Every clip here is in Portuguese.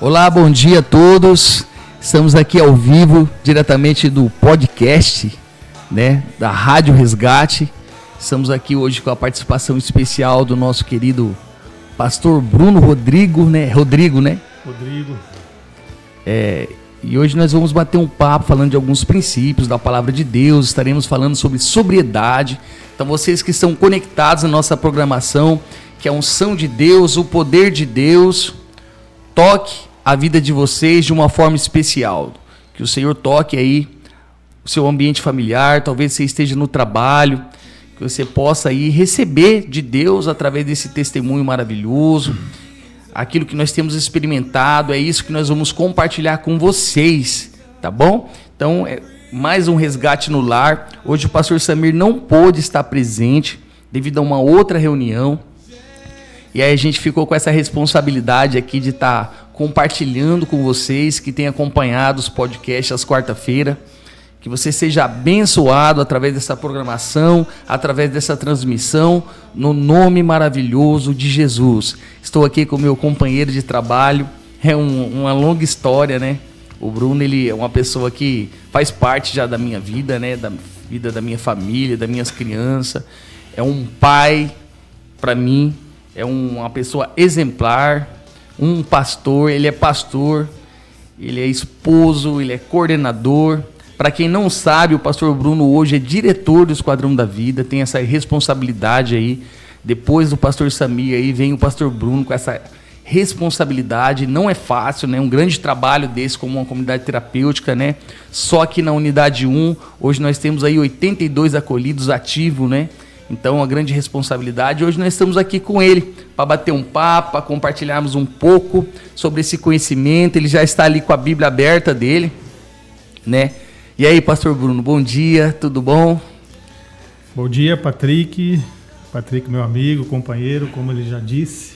Olá, bom dia a todos. Estamos aqui ao vivo, diretamente do podcast, né, da Rádio Resgate. Estamos aqui hoje com a participação especial do nosso querido pastor Bruno Rodrigo, né? Rodrigo. E hoje nós vamos bater um papo falando de alguns princípios da palavra de Deus. Estaremos falando sobre sobriedade. Então vocês que estão conectados na nossa programação, que a unção de Deus, o poder de Deus, toque a vida de vocês de uma forma especial. Que o Senhor toque aí o seu ambiente familiar, talvez você esteja no trabalho, que você possa aí receber de Deus através desse testemunho maravilhoso. Aquilo que nós temos experimentado, é isso que nós vamos compartilhar com vocês, tá bom? Então, mais um resgate no lar. Hoje o pastor Samir não pôde estar presente devido a uma outra reunião. E aí a gente ficou com essa responsabilidade aqui de estar compartilhando com vocês que têm acompanhado os podcasts às quarta-feira. Que você seja abençoado através dessa programação, através dessa transmissão, no nome maravilhoso de Jesus. Estou aqui com o meu companheiro de trabalho, é uma longa história, né? O Bruno, ele é uma pessoa que faz parte já da minha vida, né? Da vida da minha família, das minhas crianças. É um pai para mim, é uma pessoa exemplar, um pastor, ele é esposo, ele é coordenador. Para quem não sabe, o pastor Bruno hoje é diretor do Esquadrão da Vida, tem essa responsabilidade aí. Depois do pastor Samir aí vem o pastor Bruno com essa responsabilidade. Não é fácil, né? Um grande trabalho desse como uma comunidade terapêutica, né? Só que na unidade 1, hoje nós temos aí 82 acolhidos ativos, né? Então, uma grande responsabilidade. Hoje nós estamos aqui com ele para bater um papo, para compartilharmos um pouco sobre esse conhecimento. Ele já está ali com a Bíblia aberta dele, né? E aí, pastor Bruno, bom dia, tudo bom? Bom dia, Patrick. Patrick, meu amigo, companheiro, como ele já disse.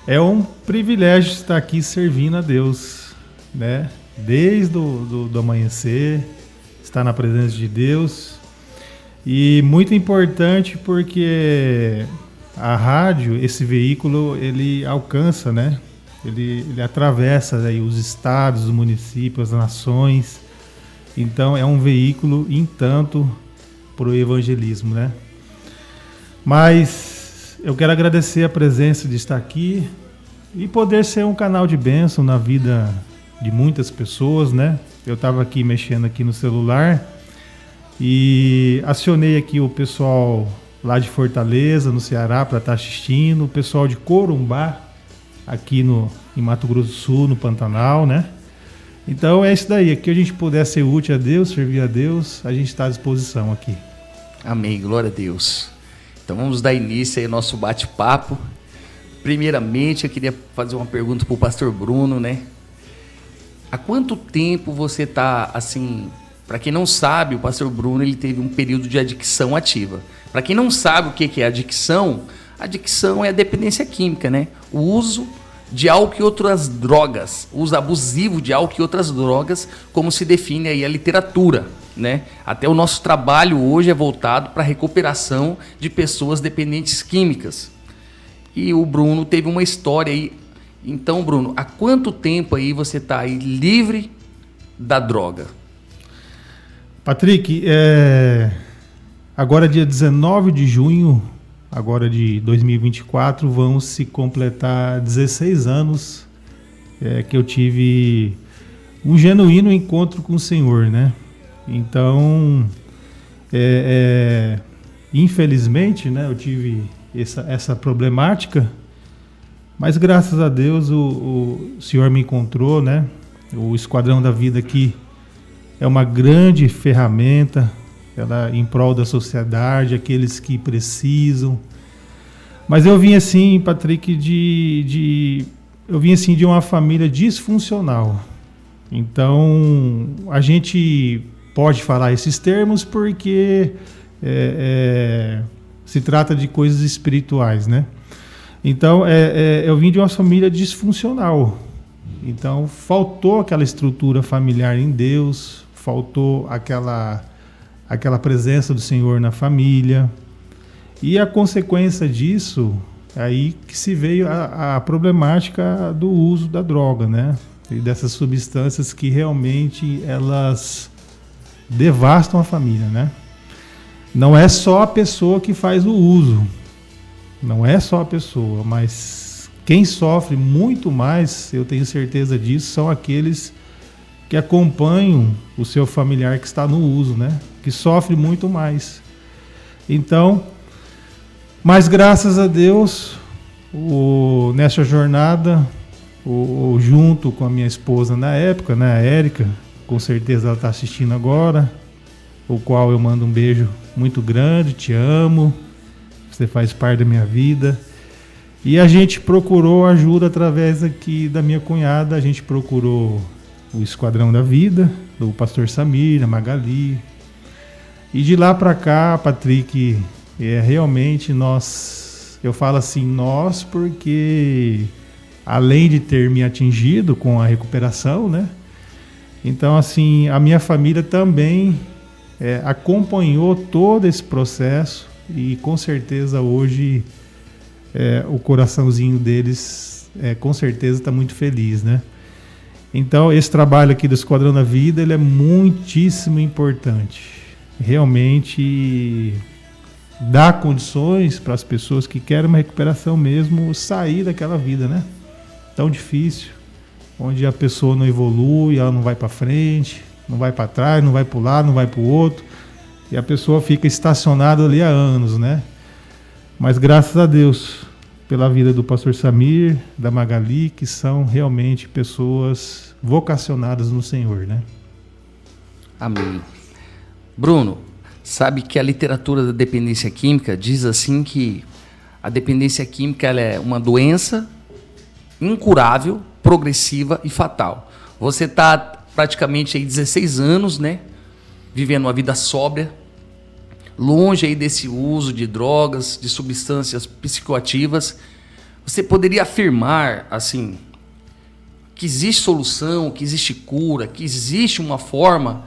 É um privilégio estar aqui servindo a Deus, né? Desde do amanhecer, estar na presença de Deus. E muito importante porque a rádio, esse veículo, ele alcança, né? Ele atravessa aí os estados, os municípios, as nações. Então é um veículo em tanto para o evangelismo, né? Mas eu quero agradecer a presença de estar aqui e poder ser um canal de bênção na vida de muitas pessoas, né? Eu estava aqui mexendo aqui no celular e acionei aqui o pessoal lá de Fortaleza, no Ceará, para estar assistindo, o pessoal de Corumbá, aqui em Mato Grosso do Sul, no Pantanal, né? Então é isso daí, que a gente puder ser útil a Deus, servir a Deus, a gente está à disposição aqui. Amém, glória a Deus. Então vamos dar início aí ao nosso bate-papo. Primeiramente eu queria fazer uma pergunta para o pastor Bruno, né? Há quanto tempo você está assim... Para quem não sabe, o pastor Bruno ele teve um período de adicção ativa. Para quem não sabe o que é adicção é a dependência química, né? O uso de álcool e outras drogas, uso abusivo de álcool e outras drogas, como se define aí a literatura, né? Até o nosso trabalho hoje é voltado para a recuperação de pessoas dependentes químicas. E o Bruno teve uma história aí. Então, Bruno, há quanto tempo aí você está aí livre da droga? Patrick, agora dia 19 de junho, agora de 2024, vão se completar 16 anos que eu tive um genuíno encontro com o Senhor, né? Então, infelizmente, né, eu tive essa problemática, mas graças a Deus o Senhor me encontrou, né? O Esquadrão da Vida aqui é uma grande ferramenta, ela em prol da sociedade, aqueles que precisam. Mas eu vim assim, Patrick, eu vim assim de uma família disfuncional. Então, a gente pode falar esses termos porque se trata de coisas espirituais, né? Então, eu vim de uma família disfuncional. Então, faltou aquela estrutura familiar em Deus, faltou aquela presença do Senhor na família. E a consequência disso aí que se veio a problemática do uso da droga, né? E dessas substâncias que realmente elas devastam a família, né? Não é só a pessoa que faz o uso, não é só a pessoa, mas quem sofre muito mais, eu tenho certeza disso, são aqueles que acompanham o seu familiar que está no uso, né? Que sofre muito mais. Então, mas graças a Deus, nessa jornada, junto com a minha esposa na época, né, a Érica, com certeza ela está assistindo agora, o qual eu mando um beijo muito grande, te amo, você faz parte da minha vida. E a gente procurou ajuda através aqui da minha cunhada, a gente procurou o Esquadrão da Vida, do pastor Samir, a Magali. E de lá para cá, Patrick, realmente eu falo assim, nós, porque além de ter me atingido com a recuperação, né? Então, assim, a minha família também acompanhou todo esse processo e com certeza hoje o coraçãozinho deles com certeza está muito feliz, né? Então, esse trabalho aqui do Esquadrão da Vida, ele é muitíssimo importante. Realmente dá condições para as pessoas que querem uma recuperação mesmo sair daquela vida, né? Tão difícil, onde a pessoa não evolui, ela não vai para frente, não vai para trás, não vai para o lado, não vai para o outro, e a pessoa fica estacionada ali há anos, né? Mas graças a Deus pela vida do pastor Samir, da Magali, que são realmente pessoas vocacionadas no Senhor, né? Amém. Bruno, sabe que a literatura da dependência química diz assim que a dependência química ela é uma doença incurável, progressiva e fatal. Você está praticamente aí 16 anos, né, vivendo uma vida sóbria, longe aí desse uso de drogas, de substâncias psicoativas. Você poderia afirmar, assim, que existe solução, que existe cura, que existe uma forma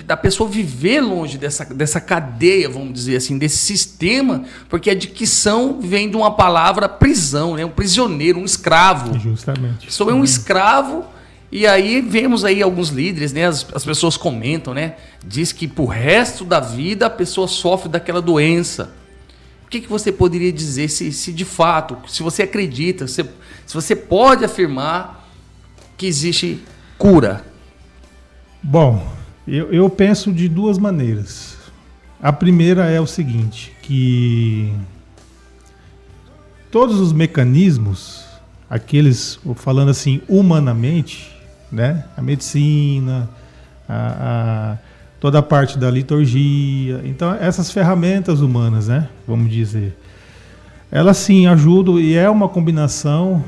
da pessoa viver longe dessa cadeia, vamos dizer assim, desse sistema, porque a dicção vem de uma palavra prisão, né? Um prisioneiro, um escravo. Justamente. Sou um escravo. E aí vemos aí alguns líderes, né? As pessoas comentam, né? Diz que pro resto da vida a pessoa sofre daquela doença. O que você poderia dizer se de fato, se você acredita, se você pode afirmar que existe cura? Bom, eu penso de duas maneiras. A primeira é o seguinte, que todos os mecanismos, aqueles, falando assim, humanamente, né? A medicina, toda a parte da liturgia, então essas ferramentas humanas, né? Vamos dizer, elas sim ajudam e é uma combinação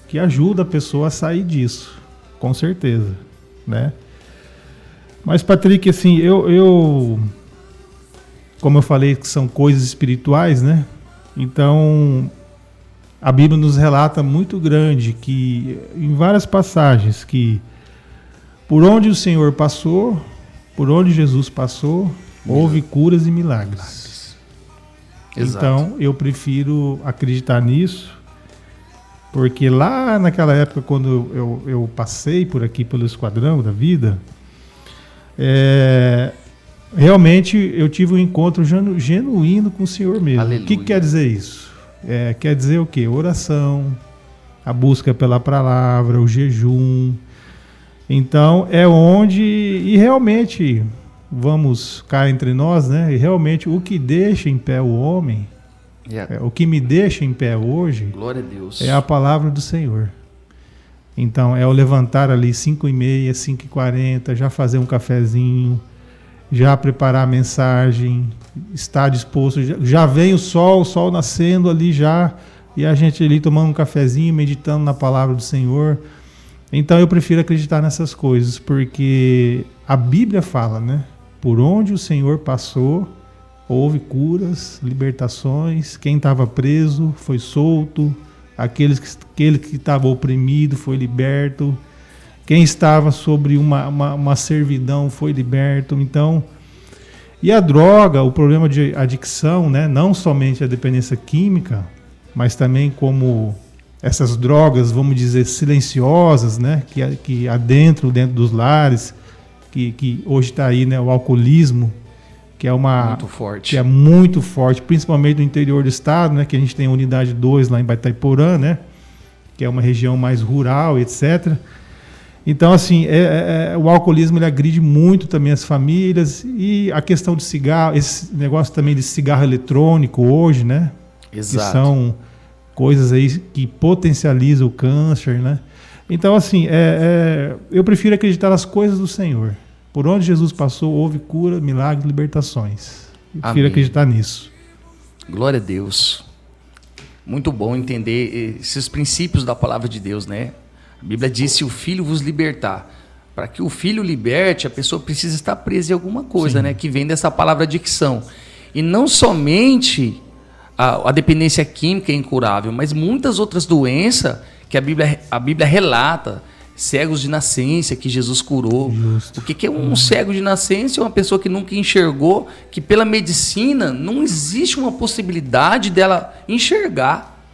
que ajuda a pessoa a sair disso, com certeza, né? Mas, Patrick, assim, eu como eu falei que são coisas espirituais, né? Então, a Bíblia nos relata muito grande que, em várias passagens, que por onde o Senhor passou, por onde Jesus passou, houve curas e milagres. Exato. Então, eu prefiro acreditar nisso, porque lá naquela época, quando eu passei por aqui pelo Esquadrão da Vida, realmente eu tive um encontro genuíno com o Senhor mesmo. Aleluia. O que quer dizer isso? Quer dizer o quê? Oração, a busca pela palavra, o jejum. Então é onde, e realmente, vamos cá entre nós, né? E realmente o que deixa em pé o homem, o que me deixa em pé hoje, glória a Deus, é a palavra do Senhor. Então, é eu levantar ali 5h30, 5h40, já fazer um cafezinho, já preparar a mensagem, estar disposto, já vem o sol nascendo ali já, e a gente ali tomando um cafezinho, meditando na palavra do Senhor. Então, eu prefiro acreditar nessas coisas, porque a Bíblia fala, né? Por onde o Senhor passou, houve curas, libertações, quem estava preso foi solto, aquele que estava oprimido foi liberto, quem estava sobre uma servidão foi liberto. Então, e a droga, o problema de adicção, né, não somente a dependência química, mas também como essas drogas, vamos dizer, silenciosas, né, que adentro dentro dos lares, que hoje está aí, né, o alcoolismo, que é muito forte. Que é muito forte, principalmente no interior do estado, né, que a gente tem a unidade 2 lá em Itaiporã, né, que é uma região mais rural, etc. Então, assim, o alcoolismo ele agride muito também as famílias, e a questão de cigarro, esse negócio também de cigarro eletrônico hoje, né? Exato. Que são coisas aí que potencializam o câncer, né? Então, assim, eu prefiro acreditar nas coisas do Senhor. Por onde Jesus passou, houve cura, milagres, libertações. Eu prefiro acreditar nisso. Glória a Deus. Muito bom entender esses princípios da palavra de Deus, né? A Bíblia diz: se o Filho vos libertar. Para que o Filho liberte, a pessoa precisa estar presa em alguma coisa, né? Que vem dessa palavra adicção. E não somente a dependência química é incurável, mas muitas outras doenças que a Bíblia relata. Cegos de nascença que Jesus curou. Justo. O que é um cego de nascença? É uma pessoa que nunca enxergou, que pela medicina não existe uma possibilidade dela enxergar.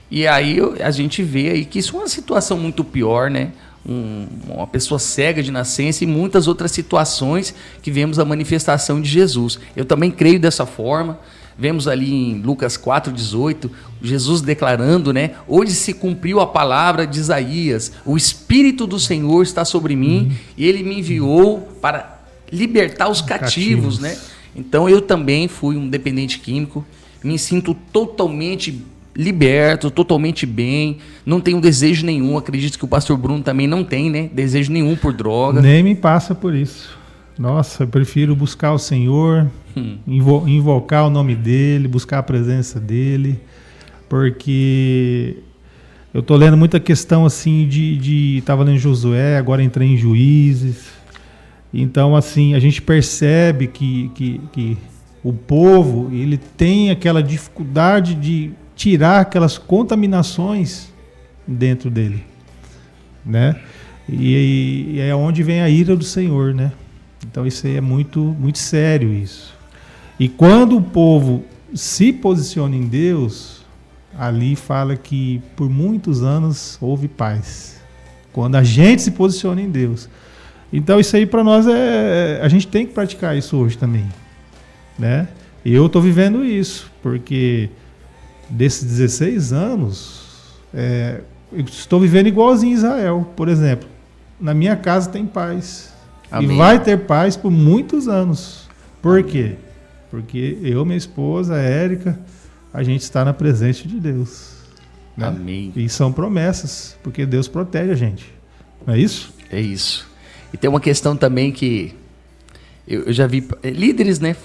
E aí a gente vê aí que isso é uma situação muito pior, né? Uma pessoa cega de nascença e muitas outras situações que vemos a manifestação de Jesus. Eu também creio dessa forma. Vemos ali em Lucas 4,18, Jesus declarando, né? Hoje se cumpriu a palavra de Isaías, o Espírito do Senhor está sobre mim, e Ele me enviou para libertar os cativos, né? Então eu também fui um dependente químico, me sinto totalmente liberto, totalmente bem, não tenho desejo nenhum, acredito que o pastor Bruno também não tem, né? Desejo nenhum por droga. Nem me passa por isso. Nossa, eu prefiro buscar o Senhor, invocar o nome dEle, buscar a presença dEle, porque eu estou lendo muita questão assim estava lendo Josué, agora entrei em Juízes. Então, assim, a gente percebe que o povo ele tem aquela dificuldade de tirar aquelas contaminações dentro dele, né? E é onde vem a ira do Senhor, né? Então isso aí é muito, muito sério isso. E quando o povo se posiciona em Deus, ali fala que por muitos anos houve paz. Quando a gente se posiciona em Deus. Então isso aí para nós a gente tem que praticar isso hoje também, né? E eu estou vivendo isso, porque desses 16 anos, eu estou vivendo igualzinho Israel, por exemplo. Na minha casa tem paz. Amém. E vai ter paz por muitos anos. Por quê? Porque eu, minha esposa, a Érica, a gente está na presença de Deus. Né? Amém. E são promessas, porque Deus protege a gente. Não é isso? É isso. E tem uma questão também que eu já vi líderes, né,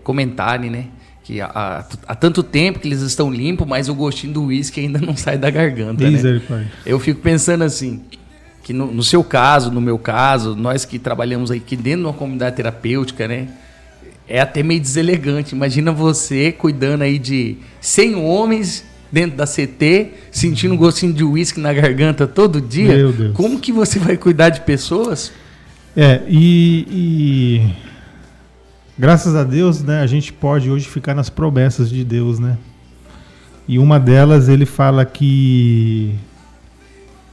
comentarem, né, que há tanto tempo que eles estão limpos, mas o gostinho do uísque ainda não sai da garganta, né? Eu fico pensando assim, que no seu caso, no meu caso, nós que trabalhamos aqui dentro de uma comunidade terapêutica, né, é até meio deselegante. Imagina você cuidando aí de 100 homens dentro da CT, sentindo um gostinho de uísque na garganta todo dia. Meu Deus. Como que você vai cuidar de pessoas? E graças a Deus, né, a gente pode hoje ficar nas promessas de Deus, né? E uma delas ele fala que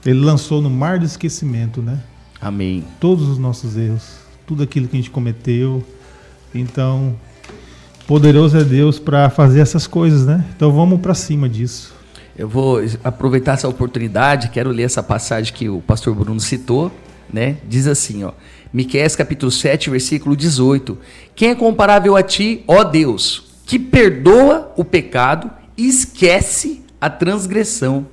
ele lançou no mar do esquecimento, né? Amém. Todos os nossos erros, tudo aquilo que a gente cometeu. Então, poderoso é Deus para fazer essas coisas, né? Então vamos para cima disso. Eu vou aproveitar essa oportunidade, quero ler essa passagem que o pastor Bruno citou, né? Diz assim, ó, Miqueias capítulo 7, versículo 18. Quem é comparável a ti, ó Deus, que perdoa o pecado e esquece a transgressão?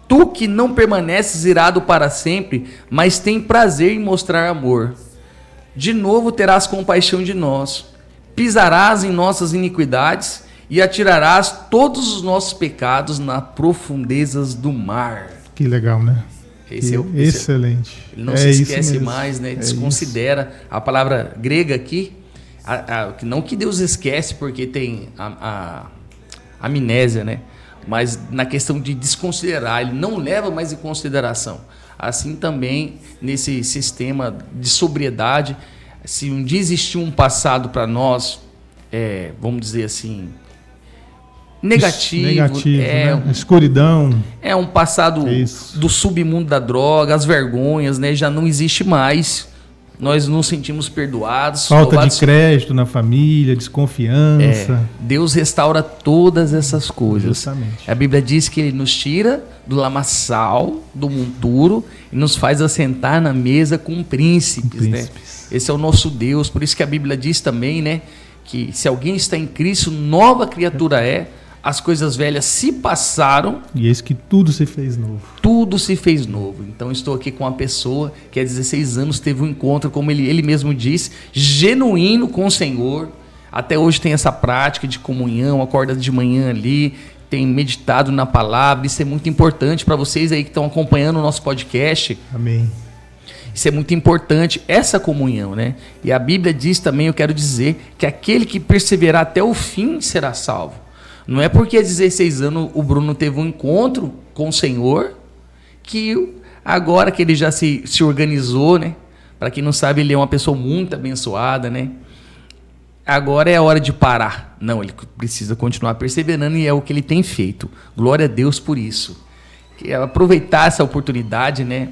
Tu que não permaneces irado para sempre, mas tem prazer em mostrar amor. De novo terás compaixão de nós, pisarás em nossas iniquidades e atirarás todos os nossos pecados nas profundezas do mar. Que legal, né? Excelente. Ele não se esquece mais, né? Desconsidera a palavra grega aqui, não que Deus esquece porque tem a amnésia, né? Mas na questão de desconsiderar, ele não leva mais em consideração. Assim também nesse sistema de sobriedade, se um dia existiu um passado para nós, vamos dizer assim, negativo, né? Escuridão. É um passado do submundo da droga, as vergonhas, né? Já não existe mais. Nós nos sentimos perdoados. Falta de crédito na família, desconfiança. Deus restaura todas essas coisas. Justamente. A Bíblia diz que Ele nos tira do lamaçal, do monturo, e nos faz assentar na mesa com príncipes. Né? Esse é o nosso Deus. Por isso que a Bíblia diz também, né, que se alguém está em Cristo, nova criatura é. As coisas velhas se passaram. E eis que tudo se fez novo. Tudo se fez novo. Então estou aqui com uma pessoa que há 16 anos teve um encontro, como ele mesmo disse, genuíno com o Senhor. Até hoje tem essa prática de comunhão, acorda de manhã ali, tem meditado na palavra. Isso é muito importante para vocês aí que estão acompanhando o nosso podcast. Amém. Isso é muito importante, essa comunhão, né? E a Bíblia diz também, eu quero dizer, que aquele que perseverar até o fim será salvo. Não é porque há 16 anos o Bruno teve um encontro com o Senhor que agora que ele já se organizou, né? Para quem não sabe, ele é uma pessoa muito abençoada, né? Agora é a hora de parar. Não, ele precisa continuar perseverando e é o que ele tem feito. Glória a Deus por isso. Aproveitar essa oportunidade, né?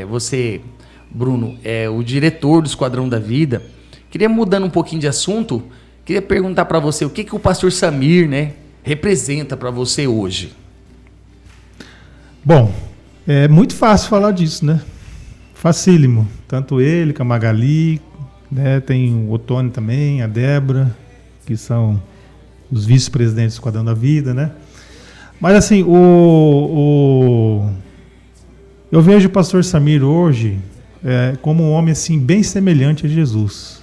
Você, Bruno, é o diretor do Esquadrão da Vida. Queria, mudando um pouquinho de assunto, queria perguntar para você o que o pastor Samir, né, representa para você hoje? Bom, é muito fácil falar disso, né? Facílimo. Tanto ele, com a Magali, né? Tem o Otônio também, a Débora, que são os vice-presidentes do Esquadrão da Vida, né? Mas assim, eu vejo o pastor Samir hoje como um homem assim, bem semelhante a Jesus.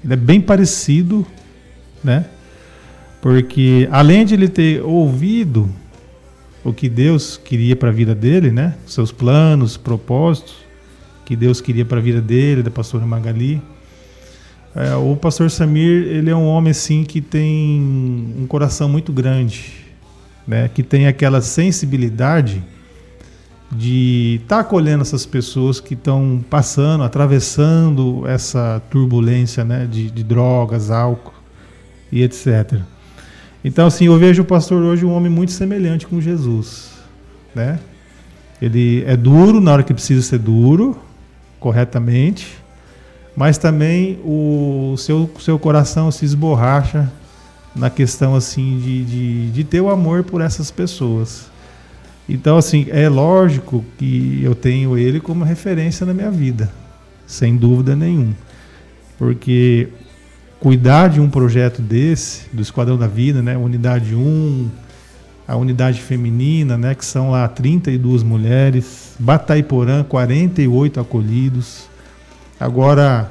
Ele é bem parecido, né? Porque além de ele ter ouvido o que Deus queria para a vida dele, né? Seus planos, propósitos que Deus queria para a vida dele, da pastora Magali. O pastor Samir, ele é um homem assim que tem um coração muito grande, né? Que tem aquela sensibilidade de estar acolhendo essas pessoas que estão passando, atravessando essa turbulência, né? De drogas, álcool e etc. Então, assim, eu vejo o pastor hoje um homem muito semelhante com Jesus, né? Ele é duro na hora que precisa ser duro, corretamente, mas também o seu coração se esborracha na questão, assim, de ter o amor por essas pessoas. Então, assim, é lógico que eu tenho ele como referência na minha vida, sem dúvida nenhuma, porque cuidar de um projeto desse, do Esquadrão da Vida, né, Unidade 1, a unidade feminina, né, que são lá 32 mulheres, Batayporã, 48 acolhidos, agora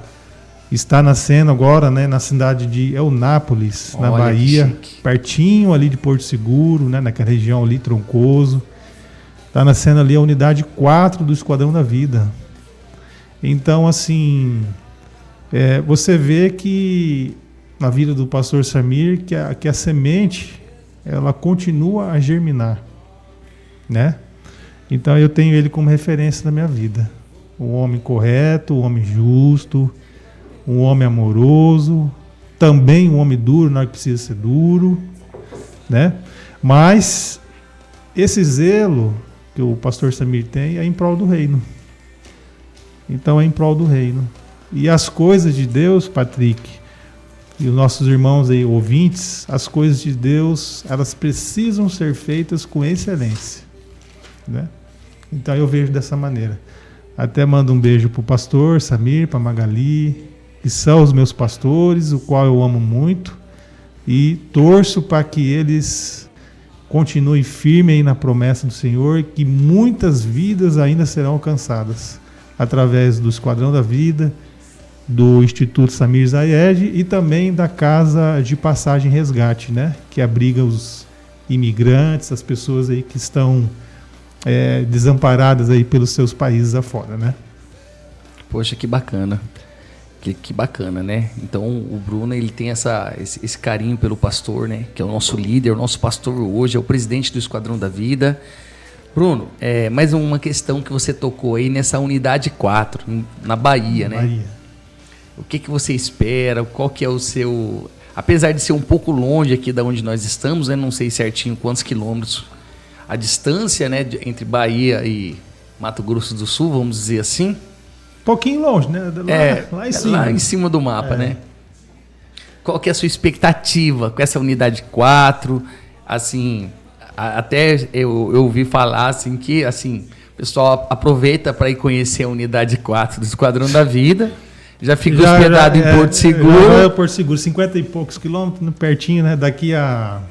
está nascendo agora, né, na cidade de Eunápolis, na Bahia, pertinho ali de Porto Seguro, né, naquela região ali, Troncoso, está nascendo ali a unidade 4 do Esquadrão da Vida. Então, assim, você vê que na vida do pastor Samir que a semente ela continua a germinar, né? Então eu tenho ele como referência na minha vida, um homem correto, um homem justo, um homem amoroso, também um homem duro na hora que precisa ser duro, né? Mas esse zelo que o pastor Samir tem é em prol do reino. Então é em prol do reino. E as coisas de Deus, Patrick, e os nossos irmãos aí, ouvintes, as coisas de Deus, elas precisam ser feitas com excelência, né? Então eu vejo dessa maneira. Até mando um beijo para o pastor Samir, para Magali, que são os meus pastores, o qual eu amo muito, e torço para que eles continuem firmes aí na promessa do Senhor, que muitas vidas ainda serão alcançadas através do Esquadrão da Vida, do Instituto Samir Zayed e também da Casa de Passagem e Resgate, né? Que abriga os imigrantes, as pessoas aí que estão desamparadas aí pelos seus países afora, né? Poxa, que bacana. Que bacana, né? Então o Bruno, ele tem esse carinho pelo pastor, né? Que é o nosso líder, o nosso pastor hoje, é o presidente do Esquadrão da Vida. Bruno, mais uma questão que você tocou aí nessa unidade 4, na Bahia, né? Bahia. O que você espera? Qual que é apesar de ser um pouco longe aqui da onde nós estamos, né? Não sei certinho quantos quilômetros a distância, né, entre Bahia e Mato Grosso do Sul, vamos dizer assim. Pouquinho longe, né? Lá em cima. Lá em cima do mapa, né? Qual que é a sua expectativa com essa unidade 4? Assim, até eu ouvi falar assim que assim, o pessoal aproveita para ir conhecer a unidade 4 do Esquadrão da Vida. Já fica hospedado em Porto Seguro. Porto Seguro, 50 e poucos quilômetros, pertinho, né? Daqui a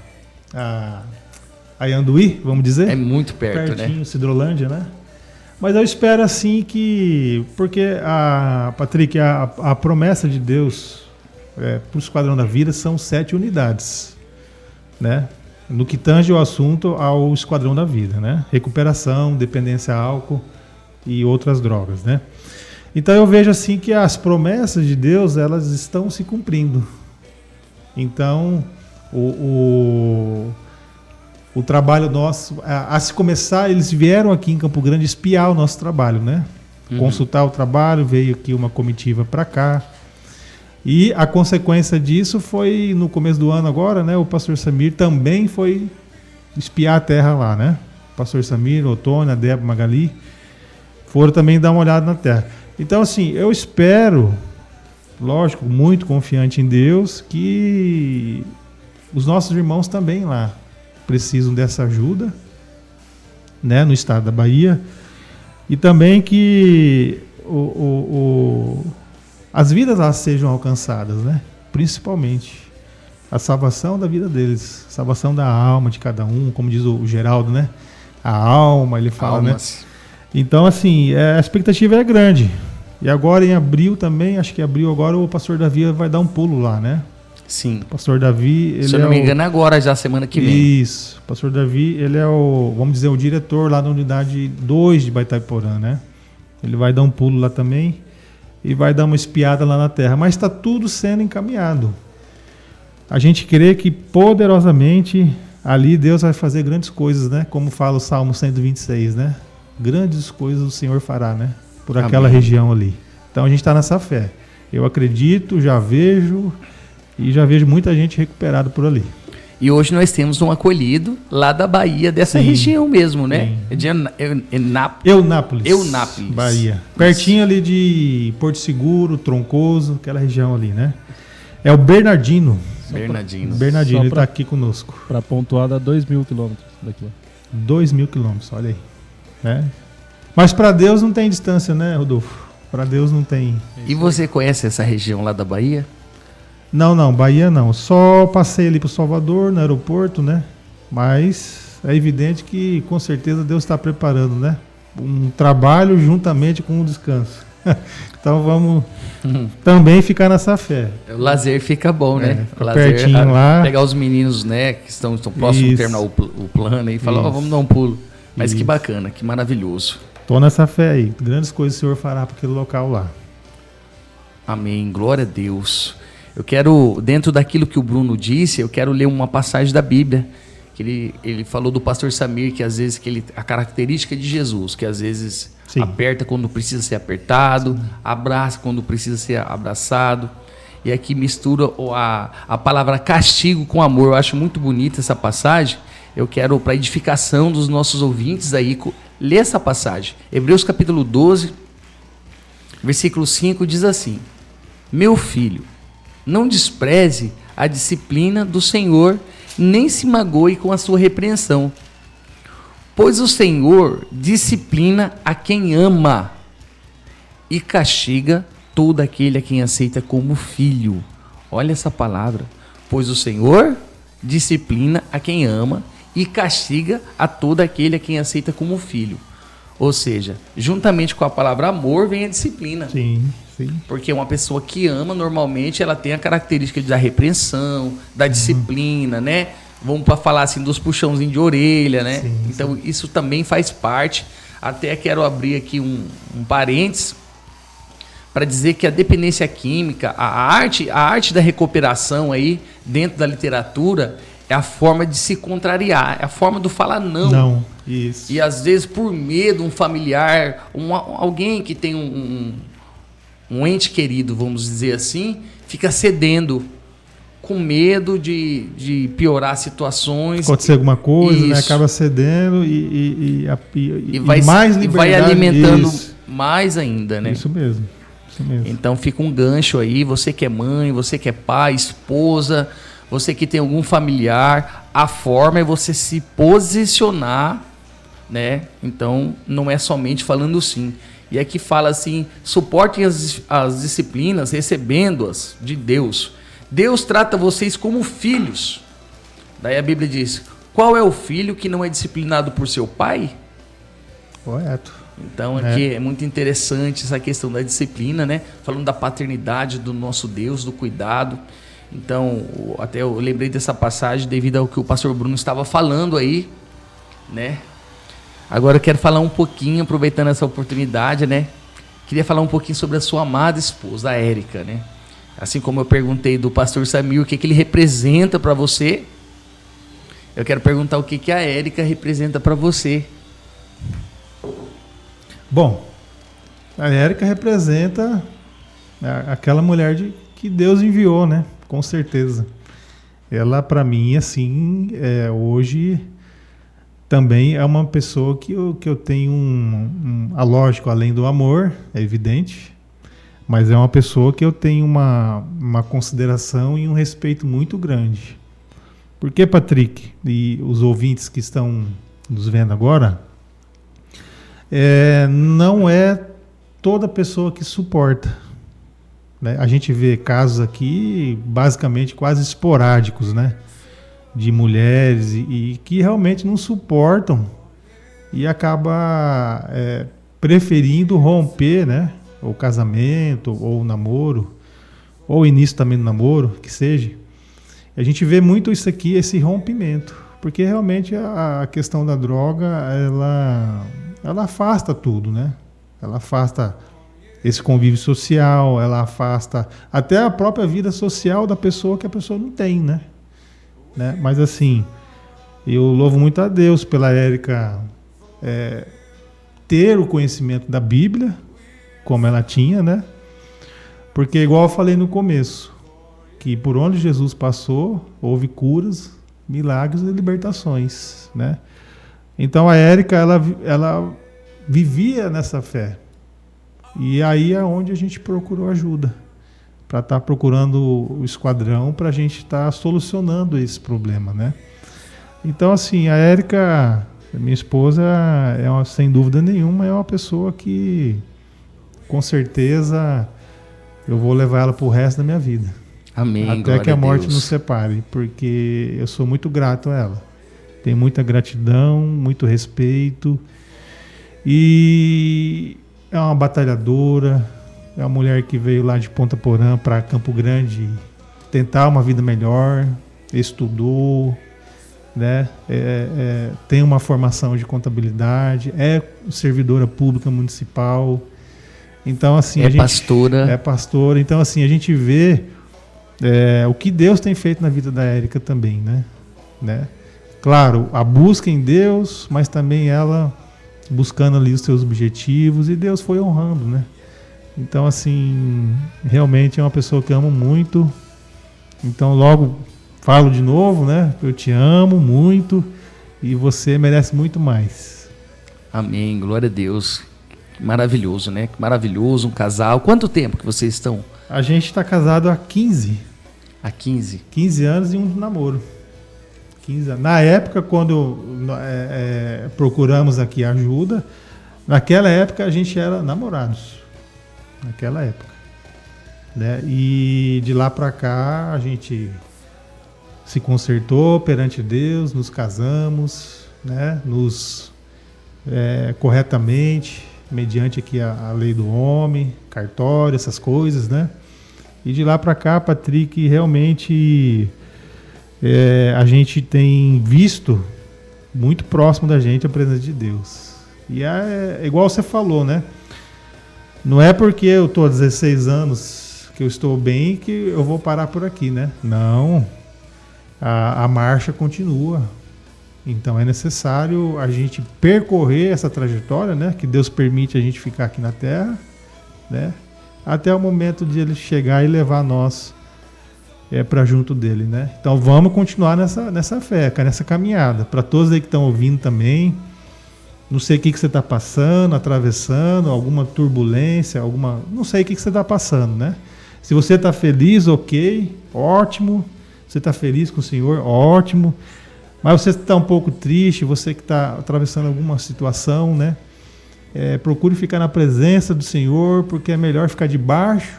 Anduí, vamos dizer. É muito pertinho, né? Cidrolândia, né? Mas eu espero assim que... Porque, Patrick, a promessa de Deus para o Esquadrão da Vida são 7 unidades, né? No que tange o assunto ao Esquadrão da Vida, né? Recuperação, dependência a álcool e outras drogas, né? Então eu vejo assim que as promessas de Deus, elas estão se cumprindo. Então, o trabalho nosso, a se começar, eles vieram aqui em Campo Grande espiar o nosso trabalho, né? Consultar o trabalho, veio aqui uma comitiva para cá. E a consequência disso foi, no começo do ano agora, né? O pastor Samir também foi espiar a terra lá, né? O pastor Samir, Otônia, a Débora, Magali, foram também dar uma olhada na terra. Então, assim, eu espero, lógico, muito confiante em Deus, que os nossos irmãos também lá precisam dessa ajuda, né, no estado da Bahia, e também que as vidas lá sejam alcançadas, né, principalmente a salvação da vida deles, salvação da alma de cada um, como diz o Geraldo, né, a alma, ele fala, Almas. Né. Então, assim, a expectativa é grande. E agora, em abril também, acho que em abril agora, o pastor Davi vai dar um pulo lá, né? Sim. O pastor Davi, ele se eu não me engano, agora, já semana que vem. Isso. O pastor Davi, ele é vamos dizer, o diretor lá da unidade 2 de Baitaiporã, né? Ele vai dar um pulo lá também e vai dar uma espiada lá na terra. Mas está tudo sendo encaminhado. A gente crê que poderosamente ali Deus vai fazer grandes coisas, né? Como fala o Salmo 126, né? Grandes coisas o Senhor fará, né? Por aquela região ali. Então a gente está nessa fé. Eu acredito, já vejo muita gente recuperada por ali. E hoje nós temos um acolhido lá da Bahia, dessa região mesmo, né? Sim. De Eunápolis, Bahia. Pertinho ali de Porto Seguro, Troncoso, aquela região ali, né? É o Bernardino. Bernardino, ele está aqui conosco. Para pontuar, dá 2.000 quilômetros daqui. 2.000 quilômetros, olha aí. Né? Mas para Deus não tem distância, né, Rodolfo? Para Deus não tem. E você conhece essa região lá da Bahia? Não, Bahia não. Só passei ali para o Salvador, no aeroporto, né? Mas é evidente que com certeza Deus está preparando, né? Um trabalho juntamente com um descanso. Então vamos também ficar nessa fé. O lazer fica bom, né? Fica pertinho lá. Pegar os meninos, né, que estão próximos de terminar o plano e falar, vamos dar um pulo. Mas que bacana, que maravilhoso. Estou nessa fé aí. Grandes coisas o Senhor fará para aquele local lá. Amém. Glória a Deus. Eu quero, dentro daquilo que o Bruno disse, eu quero ler uma passagem da Bíblia. Que ele falou do pastor Samir, que às vezes a característica de Jesus, que às vezes aperta quando precisa ser apertado, abraça quando precisa ser abraçado. E aqui mistura a palavra castigo com amor. Eu acho muito bonita essa passagem. Eu quero, para edificação dos nossos ouvintes aí, ler essa passagem. Hebreus capítulo 12, versículo 5 diz assim: Meu filho, não despreze a disciplina do Senhor, nem se magoe com a sua repreensão. Pois o Senhor disciplina a quem ama e castiga todo aquele a quem aceita como filho. Olha essa palavra. Pois o Senhor disciplina a quem ama e castiga a todo aquele a quem aceita como filho. Ou seja, juntamente com a palavra amor vem a disciplina. Sim. Porque uma pessoa que ama, normalmente, ela tem a característica da repreensão, da disciplina, né? Vamos para falar assim dos puxãozinhos de orelha, né? Então, isso também faz parte. Até quero abrir aqui um parênteses para dizer que a dependência química, a arte da recuperação aí, dentro da literatura, é a forma de se contrariar, é a forma do falar não. Não, isso. E às vezes por medo, um familiar, alguém que tem um ente querido, vamos dizer assim, fica cedendo. com medo de piorar situações. Acontecer alguma coisa, né? Isso. Acaba cedendo e vai, mais e liberdade. vai alimentando Isso. mais ainda, né? Isso mesmo. Então fica um gancho aí, você que é mãe, você que é pai, esposa, você que tem algum familiar, a forma é você se posicionar, né? Então não é somente falando sim. E aqui fala assim, suportem as disciplinas recebendo-as de Deus. Deus trata vocês como filhos. Daí a Bíblia diz, qual é o filho que não é disciplinado por seu pai? Correto. Então aqui é muito interessante essa questão da disciplina, né? Falando da paternidade do nosso Deus, do cuidado. Então, até eu lembrei dessa passagem devido ao que o pastor Bruno estava falando aí, né? Agora eu quero falar um pouquinho, aproveitando essa oportunidade, né? Queria falar um pouquinho sobre a sua amada esposa, a Érica, né? Assim como eu perguntei do pastor Samir o que ele representa para você, eu quero perguntar o que a Érica representa para você. Bom, a Érica representa aquela mulher que Deus enviou, né? Com certeza. Ela, para mim, assim, hoje também é uma pessoa que eu tenho lógico, além do amor, é evidente, mas é uma pessoa que eu tenho uma consideração e um respeito muito grande. Porque, Patrick, e os ouvintes que estão nos vendo agora, não é toda pessoa que suporta, né? A gente vê casos aqui basicamente quase esporádicos, né? De mulheres e que realmente não suportam e acaba preferindo romper, né? Ou casamento, ou namoro, ou início também do namoro, que seja. A gente vê muito isso aqui, esse rompimento, porque realmente a questão da droga, ela afasta tudo, né? Ela afasta esse convívio social, ela afasta até a própria vida social da pessoa que a pessoa não tem, né? Mas assim, eu louvo muito a Deus pela Érica ter o conhecimento da Bíblia, como ela tinha, né? Porque igual eu falei no começo, que por onde Jesus passou, houve curas, milagres e libertações, né? Então a Érica, ela vivia nessa fé. E aí é onde a gente procurou ajuda, para estar procurando o esquadrão, para a gente estar solucionando esse problema, né? Então, assim, a Érica, minha esposa, sem dúvida nenhuma, é uma pessoa que, com certeza, eu vou levar ela para o resto da minha vida. Amém. Até que a morte nos separe, porque eu sou muito grato a ela. Tenho muita gratidão, muito respeito. E é uma batalhadora, é uma mulher que veio lá de Ponta Porã para Campo Grande tentar uma vida melhor, estudou, né? Tem uma formação de contabilidade, é servidora pública municipal. Então, assim, é pastora. Então, assim, a gente vê o que Deus tem feito na vida da Érica também, né? Claro, a busca em Deus, mas também ela buscando ali os seus objetivos, e Deus foi honrando, né? Então, assim, realmente é uma pessoa que eu amo muito. Então, logo falo de novo, né? Eu te amo muito e você merece muito mais. Amém, glória a Deus. Que maravilhoso, né? Que maravilhoso, um casal. Quanto tempo que vocês estão? A gente está casado há 15. Há 15? 15 anos e um namoro. 15 anos. Na época, quando procuramos aqui ajuda, naquela época a gente era namorados. Naquela época. Né? E de lá para cá a gente se consertou perante Deus, nos casamos, né? Corretamente, mediante aqui a lei do homem, cartório, essas coisas, né? E de lá para cá, Patrick, realmente a gente tem visto muito próximo da gente a presença de Deus. E é igual você falou, né? Não é porque eu estou há 16 anos que eu estou bem que eu vou parar por aqui, né? Não. A marcha continua. Então é necessário a gente percorrer essa trajetória, né? Que Deus permite a gente ficar aqui na Terra, né? Até o momento de Ele chegar e levar nós para junto dele, né? Então vamos continuar nessa fé, nessa caminhada. Para todos aí que estão ouvindo também, não sei o que você está passando, atravessando, alguma turbulência, não sei o que você está passando, né? Se você está feliz, ok, ótimo. Você está feliz com o Senhor, ótimo. Mas você está um pouco triste, você que está atravessando alguma situação, né? Procure ficar na presença do Senhor, porque é melhor ficar debaixo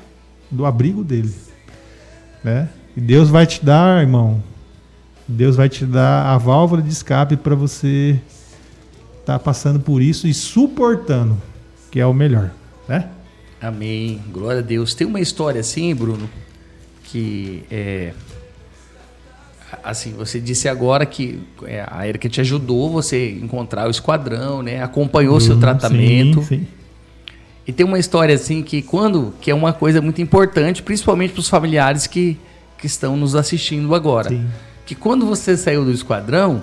do abrigo dele, né? E Deus vai te dar, irmão, Deus vai te dar a válvula de escape para você estar passando por isso e suportando, que é o melhor, né? Amém, glória a Deus. Tem uma história assim, Bruno, que assim, você disse agora que a Érica te ajudou você encontrar o esquadrão, né? Acompanhou o seu tratamento. Sim, sim. E tem uma história assim que é uma coisa muito importante, principalmente para os familiares que estão nos assistindo agora. Sim. Que quando você saiu do esquadrão,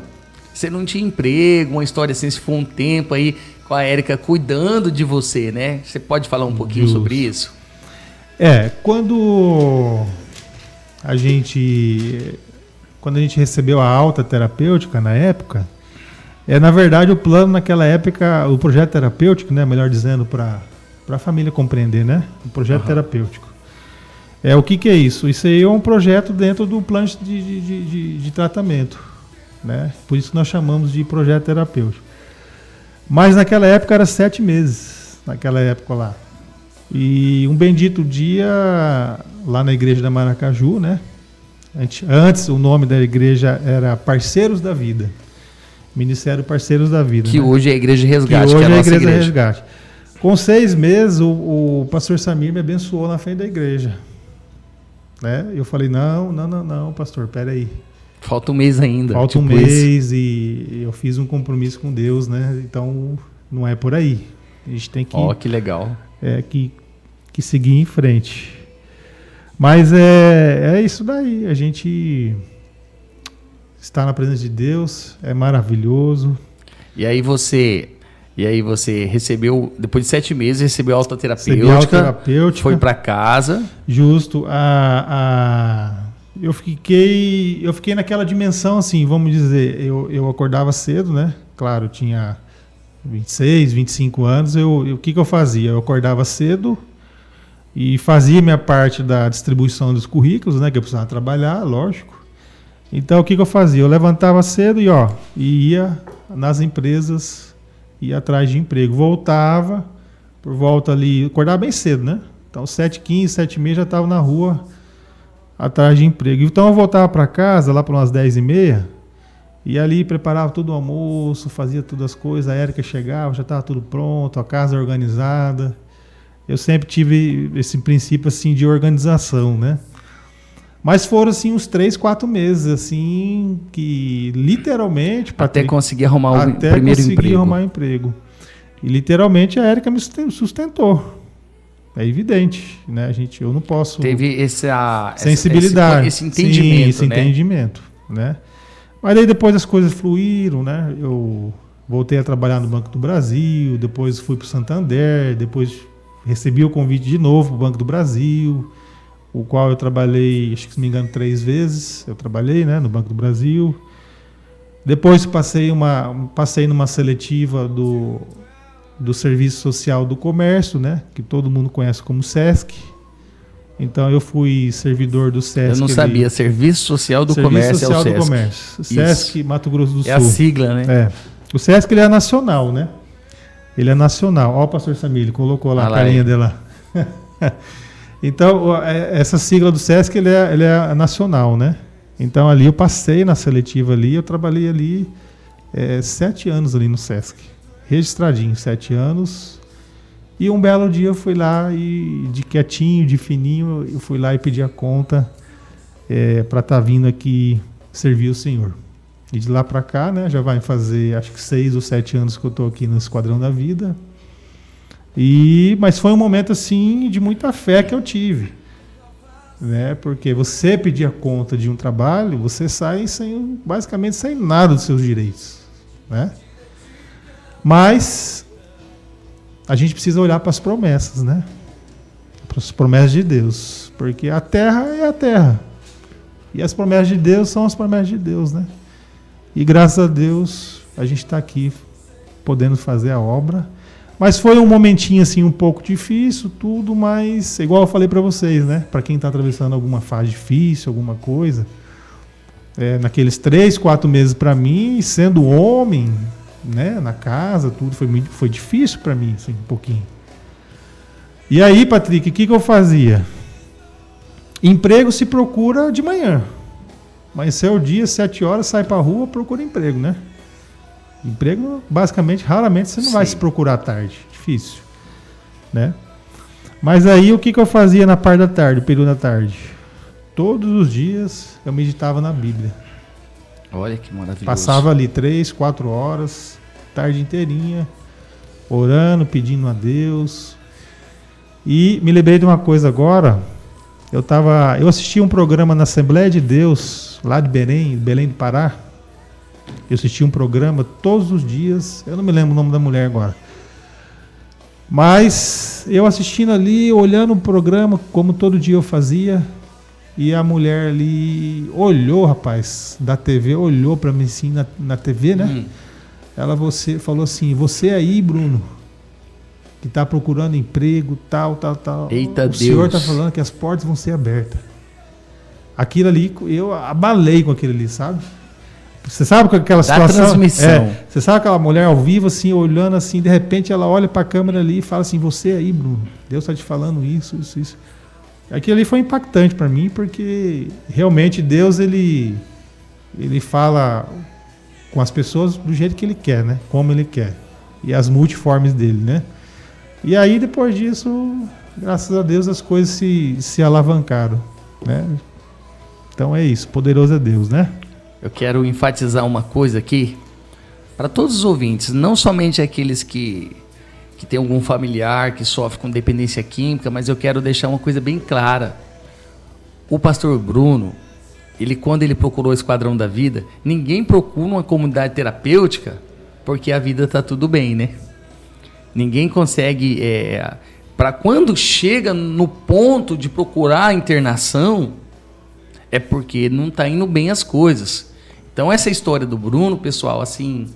você não tinha emprego, uma história assim, se foi um tempo aí com a Érica cuidando de você, né? Você pode falar um pouquinho sobre isso? Quando a gente recebeu a alta terapêutica na época, na verdade o plano naquela época, o projeto terapêutico, né, melhor dizendo, para a família compreender, né? O projeto terapêutico. O que é isso? Isso aí é um projeto dentro do plano de tratamento, né? Por isso que nós chamamos de projeto terapêutico. Mas naquela época era 7 meses, naquela época lá. E um bendito dia, lá na igreja da Maracaju, né? Antes o nome da igreja era Parceiros da Vida. Ministério Parceiros da Vida. Que, né? Hoje é a Igreja Resgate. Que hoje é a Igreja Resgate. Com 6 meses, o pastor Samir me abençoou na frente da igreja. Né? Eu falei, não, pastor, peraí. Falta um mês ainda. Falta um mês e eu fiz um compromisso com Deus, né? Então, não é por aí. A gente tem que... que legal. Que seguir em frente. Mas é isso daí. A gente está na presença de Deus, é maravilhoso. E aí você recebeu, depois de 7 meses, recebeu alta terapêutica. Recebi alta terapêutica. Foi para casa. Justo. Eu fiquei naquela dimensão, assim, vamos dizer, eu acordava cedo, né? Claro, eu tinha 26, 25 anos. O que eu fazia? Eu acordava cedo e fazia minha parte da distribuição dos currículos, né? Que eu precisava trabalhar, lógico. Então, o que eu fazia? Eu levantava cedo e ia nas empresas, ia atrás de emprego. Voltava, por volta ali, acordava bem cedo, né? Então, 7h15, 7h30 já estava na rua, atrás de emprego. Então, eu voltava para casa, lá para umas 10h30, e ali preparava todo o almoço, fazia todas as coisas, a Érica chegava, já estava tudo pronto, a casa organizada. Eu sempre tive esse princípio assim, de organização, né? Mas foram assim, uns 3, 4 meses, assim, que literalmente... Até conseguir arrumar o primeiro emprego. Arrumar emprego. E literalmente a Érica me sustentou. É evidente, né? Eu não posso... Teve essa sensibilidade. Esse entendimento, sim, esse entendimento, né? Mas aí depois as coisas fluíram, né? Eu voltei a trabalhar no Banco do Brasil, depois fui para o Santander, depois recebi o convite de novo para o Banco do Brasil, o qual eu trabalhei, acho que se não me engano, 3 vezes. Eu trabalhei, né, no Banco do Brasil. Depois passei numa seletiva do Serviço Social do Comércio, né, que todo mundo conhece como SESC. Então eu fui servidor do SESC. Eu não sabia, Serviço Social do Comércio. Serviço Social do SESC. Comércio. SESC, Mato Grosso do Sul. É a sigla, né? O SESC, ele é nacional, né? Ele é nacional. Ó, o pastor Samir, ele colocou lá a carinha dele lá. Então, essa sigla do SESC, ele é nacional, né? Então, ali eu passei na seletiva ali, eu trabalhei ali 7 anos ali no SESC. Registradinho, 7 anos. E um belo dia eu fui lá e, de quietinho, de fininho, eu fui lá e pedi a conta para estar vindo aqui servir o Senhor. E de lá para cá, né, já vai fazer acho que 6 ou 7 anos que eu estou aqui no Esquadrão da Vida. Mas foi um momento assim de muita fé que eu tive, né? Porque você pedir a conta de um trabalho, você sai basicamente sem nada dos seus direitos, né? Mas a gente precisa olhar para as promessas, né? Para as promessas de Deus, porque a terra é a terra. E as promessas de Deus são as promessas de Deus, né? E graças a Deus a gente está aqui podendo fazer a obra. Mas foi um momentinho assim um pouco difícil, tudo, mas igual eu falei para vocês, né? Para quem está atravessando alguma fase difícil, alguma coisa, naqueles 3, 4 meses para mim, sendo homem, né? Na casa, tudo foi difícil para mim, assim, um pouquinho. E aí, Patrick, o que eu fazia? Emprego se procura de manhã. Amanheceu o dia, 7 horas, sai pra rua, procura emprego, né? Emprego, basicamente, raramente você não vai se procurar à tarde. Difícil, né? Mas aí, o que eu fazia na parte da tarde, no período da tarde? Todos os dias eu meditava na Bíblia. Olha que maravilhoso. Passava ali 3, 4 horas, tarde inteirinha, orando, pedindo a Deus. E me lembrei de uma coisa agora. Eu assisti um programa na Assembleia de Deus, lá de Belém do Pará. Eu assisti um programa todos os dias, eu não me lembro o nome da mulher agora. Mas eu assistindo ali, olhando o programa, como todo dia eu fazia, e a mulher ali olhou, rapaz, da TV, olhou para mim assim, na TV, né? Você falou assim, você aí, Bruno, que está procurando emprego, tal. Eita, Deus. O Senhor está falando que as portas vão ser abertas. Aquilo ali, eu abalei com aquilo ali, sabe? Você sabe com aquela situação? Transmissão. Você sabe aquela mulher ao vivo, assim, olhando assim, de repente ela olha para a câmera ali e fala assim, você aí, Bruno, Deus está te falando isso. Aquilo ali foi impactante para mim, porque realmente Deus, ele fala com as pessoas do jeito que ele quer, né? Como ele quer. E as multiformes dele, né? E aí, depois disso, graças a Deus, as coisas se alavancaram, né? Então é isso, poderoso é Deus, né? Eu quero enfatizar uma coisa aqui, para todos os ouvintes, não somente aqueles que tem algum familiar que sofre com dependência química, mas eu quero deixar uma coisa bem clara. O pastor Bruno, quando ele procurou o Esquadrão da Vida, ninguém procura uma comunidade terapêutica porque a vida está tudo bem, né? Ninguém consegue, para quando chega no ponto de procurar a internação, é porque não está indo bem as coisas. Então essa história do Bruno, pessoal, assim,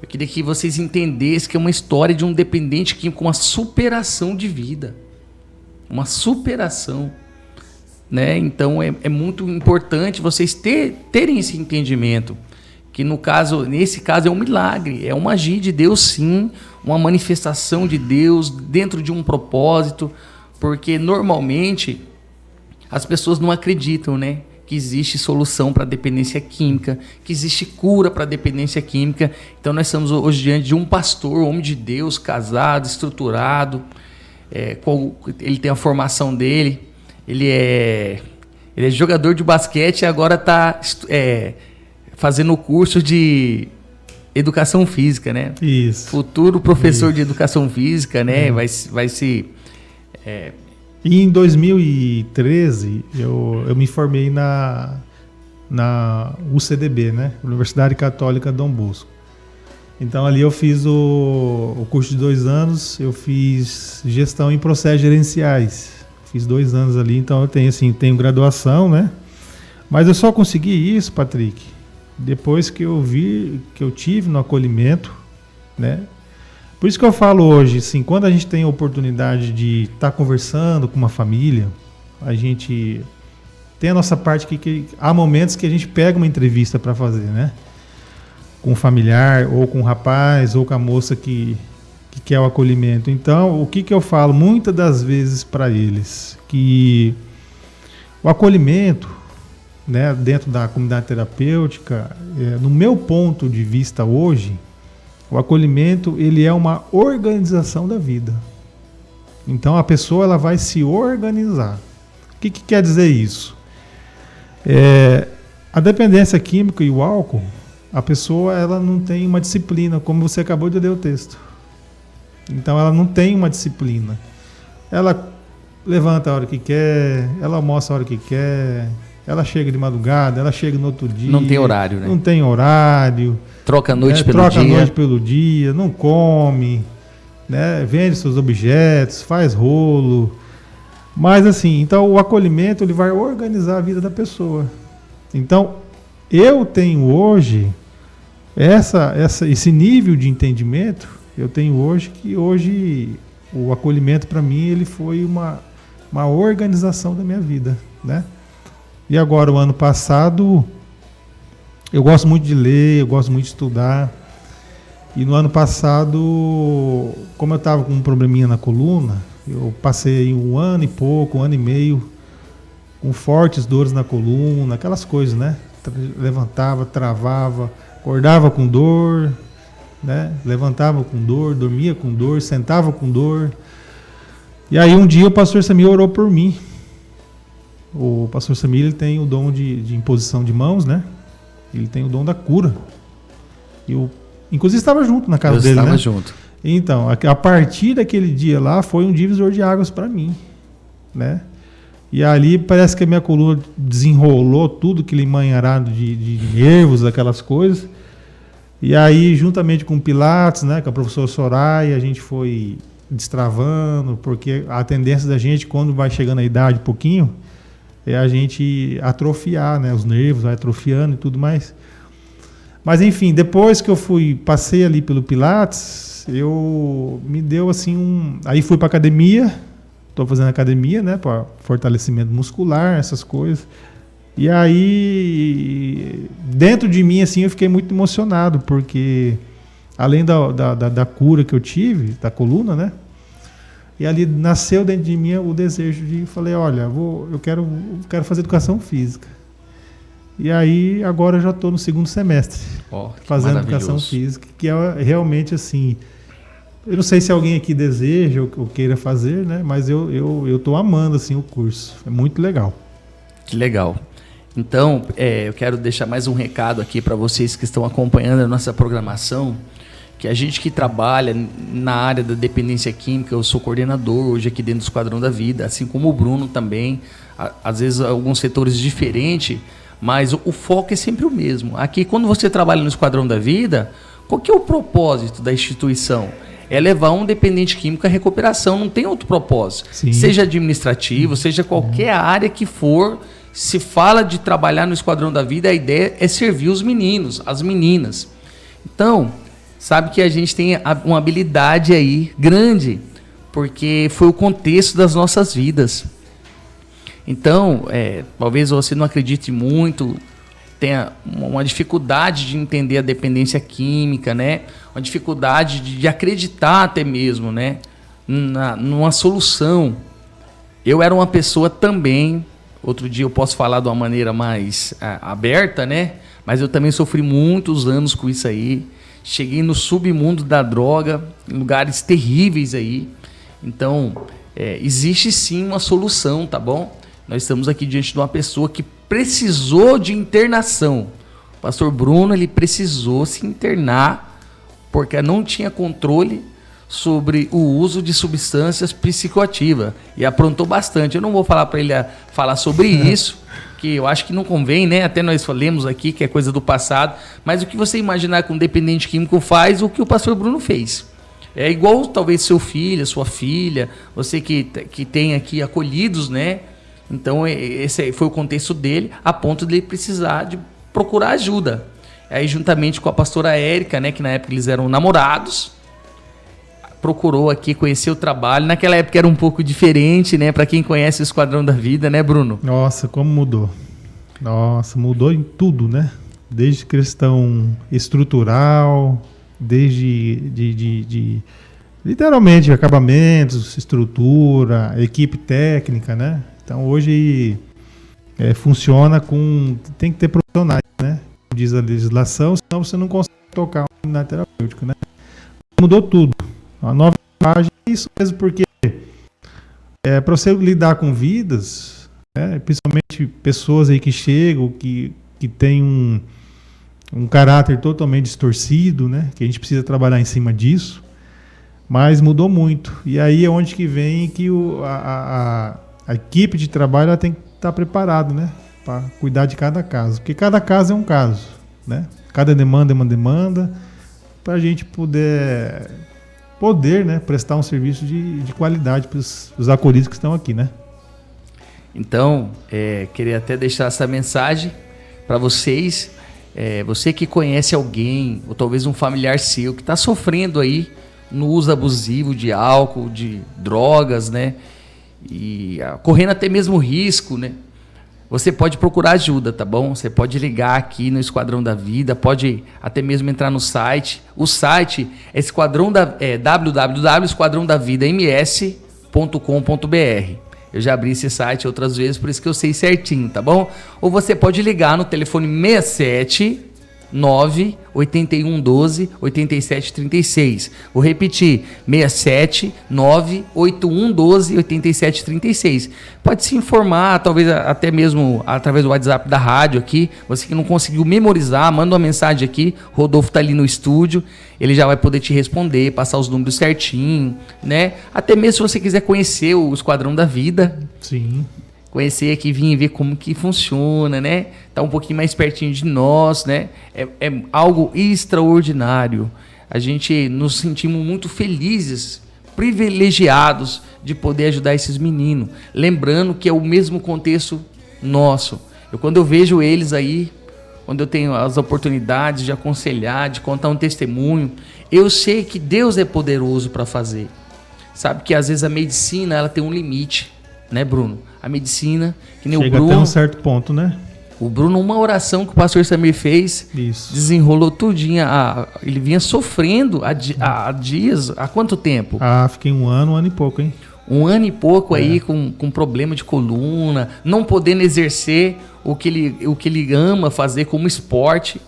eu queria que vocês entendessem que é uma história de um dependente químico com uma superação de vida. Uma superação, né? Então é muito importante vocês terem esse entendimento. Que nesse caso é um milagre, é uma agir de Deus sim, uma manifestação de Deus dentro de um propósito, porque normalmente as pessoas não acreditam, né? Que existe solução para dependência química, que existe cura para dependência química. Então nós estamos hoje diante de um pastor, homem de Deus, casado, estruturado, ele tem a formação dele, ele é jogador de basquete e agora está fazendo o curso de educação física, né? Isso. Futuro professor de educação física, né? Vai se... E em 2013, eu me formei na UCDB, né? Universidade Católica Dom Bosco. Então ali eu fiz o curso de 2 anos, eu fiz gestão em processos gerenciais. Fiz 2 anos ali, então eu tenho graduação, né? Mas eu só consegui isso, Patrick, depois que eu tive no acolhimento, né? Por isso que eu falo hoje, assim, quando a gente tem a oportunidade de estar conversando com uma família, a gente tem a nossa parte que há momentos que a gente pega uma entrevista para fazer, né? Com um familiar, ou com um rapaz, ou com a moça que quer o acolhimento. Então, o que eu falo muitas das vezes para eles? Que o acolhimento, né, dentro da comunidade terapêutica, no meu ponto de vista hoje, o acolhimento, ele é uma organização da vida. Então a pessoa ela vai se organizar. O que quer dizer isso? A dependência química e o álcool, a pessoa ela não tem uma disciplina, como você acabou de ler o texto. Então ela não tem uma disciplina. Ela levanta a hora que quer, ela almoça a hora que quer, ela chega de madrugada, ela chega no outro dia. Não tem horário, né? Não tem horário. Troca a noite pelo troca dia. Troca a noite pelo dia, não come, né? Vende seus objetos, faz rolo. Mas assim, então o acolhimento ele vai organizar a vida da pessoa. Então, eu tenho hoje esse nível de entendimento, eu tenho hoje que hoje o acolhimento para mim ele foi uma organização da minha vida, né? E agora, o ano passado, eu gosto muito de ler, eu gosto muito de estudar. E no ano passado, como eu estava com um probleminha na coluna, eu passei um ano e pouco, um ano e meio, com fortes dores na coluna, aquelas coisas, né? Levantava, travava, acordava com dor, né? Levantava com dor, dormia com dor, sentava com dor. E aí um dia o pastor Samir orou por mim. O pastor Samir, ele tem o dom de imposição de mãos, né? Ele tem o dom da cura. Inclusive estava junto na casa dele, né? Estava junto. Então, a partir daquele dia lá, foi um divisor de águas para mim, né? E ali parece que a minha coluna desenrolou tudo aquele emaranhado de nervos, aquelas coisas. E aí, juntamente com o Pilates, né, com a professora Soraya, a gente foi destravando, porque a tendência da gente, quando vai chegando a idade um pouquinho, é a gente atrofiar, né, os nervos, vai atrofiando e tudo mais. Mas enfim, depois que eu passei ali pelo Pilates, me deu assim aí fui para academia, estou fazendo academia, né, para fortalecimento muscular, essas coisas. E aí, dentro de mim, assim, eu fiquei muito emocionado, porque além da cura que eu tive, da coluna, né, e ali nasceu dentro de mim o desejo falei, olha, eu quero fazer educação física. E aí, agora eu já estou no segundo semestre, fazendo educação física, que é realmente assim, eu não sei se alguém aqui deseja ou queira fazer, né? Mas eu estou amando assim, o curso, é muito legal. Que legal. Então, eu quero deixar mais um recado aqui para vocês que estão acompanhando a nossa programação, que a gente que trabalha na área da dependência química, eu sou coordenador hoje aqui dentro do Esquadrão da Vida, assim como o Bruno também, às vezes alguns setores diferentes, mas o foco é sempre o mesmo. Aqui, quando você trabalha no Esquadrão da Vida, qual que é o propósito da instituição? É levar um dependente químico à recuperação, não tem outro propósito. Sim. Seja administrativo, seja qualquer área que for, se fala de trabalhar no Esquadrão da Vida, a ideia é servir os meninos, as meninas. Então, sabe que a gente tem uma habilidade aí grande, porque foi o contexto das nossas vidas. Então, talvez você não acredite muito, tenha uma dificuldade de entender a dependência química, né? Uma dificuldade de acreditar até mesmo, né? Numa solução. Eu era uma pessoa também, outro dia eu posso falar de uma maneira mais aberta, né? Mas eu também sofri muitos anos com isso aí. Cheguei no submundo da droga, em lugares terríveis aí. Então, existe sim uma solução, tá bom? Nós estamos aqui diante de uma pessoa que precisou de internação. O pastor Bruno, ele precisou se internar porque não tinha controle sobre o uso de substâncias psicoativas. E aprontou bastante. Eu não vou falar para ele falar sobre isso, que eu acho que não convém, né? Até nós falamos aqui que é coisa do passado. Mas o que você imaginar que um dependente químico faz, o que o pastor Bruno fez. É igual talvez seu filho, sua filha, você que tem aqui acolhidos, né? Então, esse foi o contexto dele, a ponto de ele precisar de procurar ajuda. Aí, juntamente com a pastora Érica, né, que na época eles eram namorados, procurou aqui conhecer o trabalho. Naquela época era um pouco diferente, né, para quem conhece o Esquadrão da Vida, né, Bruno? Nossa, como mudou. Nossa, mudou em tudo, né? Desde questão estrutural, desde literalmente acabamentos, estrutura, equipe técnica, né? Então hoje funciona tem que ter profissionais, né? Diz a legislação, senão você não consegue tocar um seminário terapêutico, né? Mudou tudo. A nova imagem é isso mesmo, porque para você lidar com vidas, né, principalmente pessoas aí que chegam, que têm um caráter totalmente distorcido, né? Que a gente precisa trabalhar em cima disso, mas mudou muito. E aí é onde que vem que a equipe de trabalho ela tem que estar preparada, né, para cuidar de cada caso, porque cada caso é um caso, né? Cada demanda é uma demanda, para a gente poder, né, prestar um serviço de qualidade para os acolhidos que estão aqui, né? Então, queria até deixar essa mensagem para vocês, você que conhece alguém, ou talvez um familiar seu, que está sofrendo aí no uso abusivo de álcool, de drogas, né? E correndo até mesmo risco, né? Você pode procurar ajuda, tá bom? Você pode ligar aqui no Esquadrão da Vida, pode até mesmo entrar no site. O site é www.esquadrãodavidams.com.br. Eu já abri esse site outras vezes, por isso que eu sei certinho, tá bom? Ou você pode ligar no telefone 67 9 81 12 87 36. Vou repetir, 67 9 81 12 87 36. Pode se informar, talvez até mesmo através do WhatsApp da rádio aqui. Você que não conseguiu memorizar, manda uma mensagem aqui. Rodolfo tá ali no estúdio, ele já vai poder te responder, passar os números certinho, né? Até mesmo se você quiser conhecer o Esquadrão da Vida. Sim. Conhecer aqui, vir ver como que funciona, né? Tá um pouquinho mais pertinho de nós, né? É algo extraordinário. A gente nos sentimos muito felizes, privilegiados de poder ajudar esses meninos. Lembrando que é o mesmo contexto nosso. Quando eu vejo eles aí, quando eu tenho as oportunidades de aconselhar, de contar um testemunho, eu sei que Deus é poderoso para fazer. Sabe que às vezes a medicina ela tem um limite, né, Bruno? A medicina, que nem chega o Bruno, até um certo ponto, né? O Bruno, uma oração que o pastor Samir fez, isso, desenrolou tudinho. Ele vinha sofrendo há dias, há quanto tempo? Fiquei um ano e pouco, hein? Um ano e pouco aí com problema de coluna, não podendo exercer o que ele ama fazer como esporte.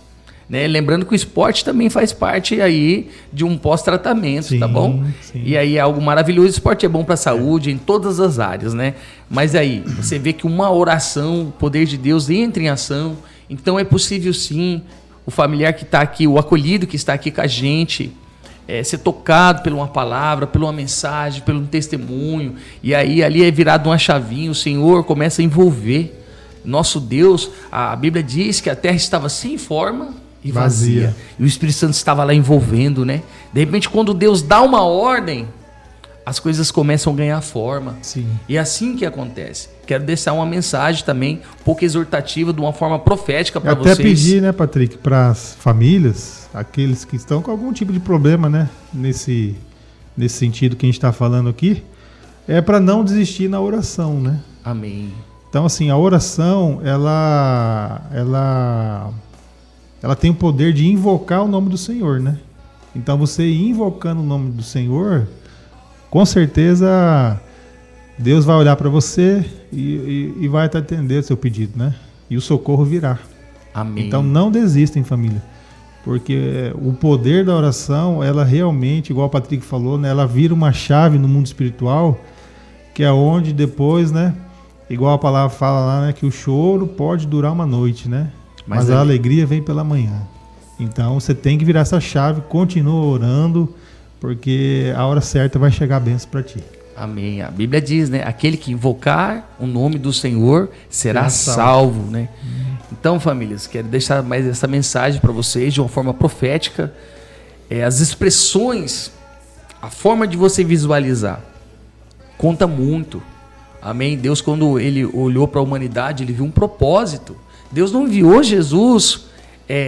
Né? Lembrando que o esporte também faz parte aí de um pós-tratamento, tá bom? Sim. E aí é algo maravilhoso. O esporte é bom para a saúde em todas as áreas, né? Mas aí você vê que uma oração, o poder de Deus entra em ação. Então é possível sim o familiar que está aqui, o acolhido que está aqui com a gente, ser tocado por uma palavra, por uma mensagem, por um testemunho. E aí ali é virado uma chavinha, o Senhor começa a envolver. Nosso Deus, a Bíblia diz que a terra estava sem forma e vazia. E o Espírito Santo estava lá envolvendo, né? De repente, quando Deus dá uma ordem, as coisas começam a ganhar forma. Sim. E é assim que acontece. Quero deixar uma mensagem também, um pouco exortativa, de uma forma profética para vocês. Até pedir, né, Patrick, para as famílias, aqueles que estão com algum tipo de problema, né, nesse sentido que a gente está falando aqui, é para não desistir na oração, né? Amém. Então, assim, a oração, ela tem o poder de invocar o nome do Senhor, né? Então, você invocando o nome do Senhor, com certeza Deus vai olhar para você e vai te atender o seu pedido, né? E o socorro virá. Amém. Então, não desistem, família. Porque o poder da oração, ela realmente, igual o Patrick falou, né? Ela vira uma chave no mundo espiritual, que é onde depois, né? Igual a palavra fala lá, né? Que o choro pode durar uma noite, né? Mas a alegria vem pela manhã. Então você tem que virar essa chave, continua orando, porque a hora certa vai chegar a bênção para ti. Amém. A Bíblia diz, né? Aquele que invocar o nome do Senhor será salvo, né? Então, famílias, quero deixar mais essa mensagem para vocês de uma forma profética. As expressões, a forma de você visualizar, conta muito. Amém? Deus, quando ele olhou para a humanidade, ele viu um propósito. Deus não enviou Jesus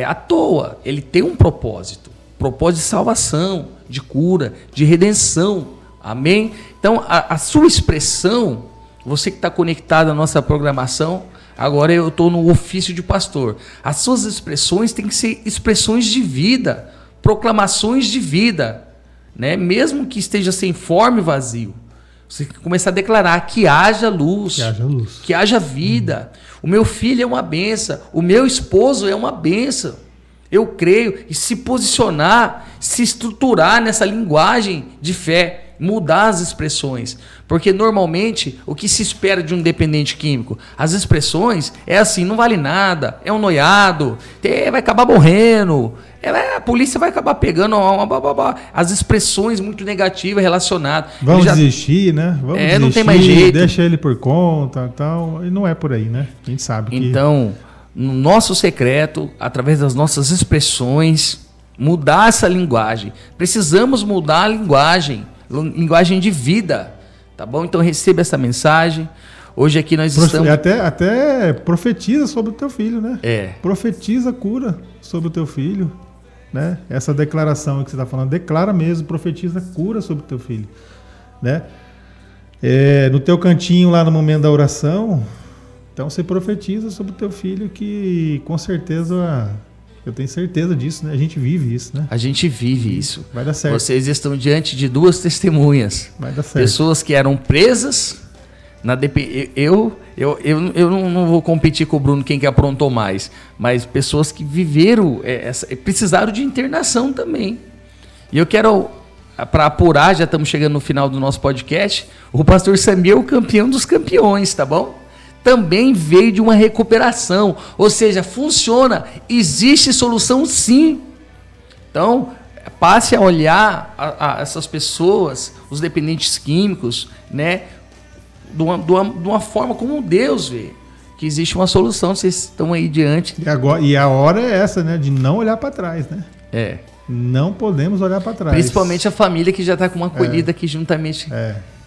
à toa. Ele tem um propósito. Propósito de salvação, de cura, de redenção. Amém? Então, a sua expressão, você que está conectado à nossa programação, agora eu estou no ofício de pastor. As suas expressões têm que ser expressões de vida, proclamações de vida, né? Mesmo que esteja sem forma e vazio. Você começar a declarar que haja luz, que haja vida. O meu filho é uma bênção, o meu esposo é uma bênção. Eu creio, e se posicionar, se estruturar nessa linguagem de fé, mudar as expressões. Porque normalmente o que se espera de um dependente químico? As expressões é assim, não vale nada, é um noiado, vai acabar morrendo, a polícia vai acabar pegando as expressões muito negativas relacionadas. Vamos desistir, né? Vamos desistir, não tem mais jeito. Deixa ele por conta, tal. E não é por aí, né? A gente sabe que... Então, no nosso secreto, através das nossas expressões, mudar essa linguagem. Precisamos mudar a linguagem de vida, tá bom? Então receba essa mensagem. Hoje aqui nós estamos... Até profetiza sobre o teu filho, né? Profetiza cura sobre o teu filho, né? Essa declaração que você está falando, declara mesmo, profetiza cura sobre o teu filho, né? No teu cantinho lá no momento da oração, então você profetiza sobre o teu filho que com certeza... Eu tenho certeza disso, né? A gente vive isso, né? A gente vive isso. Vai dar certo. Vocês estão diante de duas testemunhas. Vai dar certo. Pessoas que eram presas na eu não vou competir com o Bruno quem que aprontou mais, mas pessoas que viveram, precisaram de internação também. E eu quero, para apurar, já estamos chegando no final do nosso podcast, o pastor Samuel, campeão dos campeões, tá bom? Também veio de uma recuperação, ou seja, funciona, existe solução sim. Então, passe a olhar a essas pessoas, os dependentes químicos, né, de uma forma como Deus vê, que existe uma solução, vocês estão aí diante. E a hora é essa, né, de não olhar para trás, né? Não podemos olhar para trás. Principalmente a família que já está com uma acolhida aqui juntamente...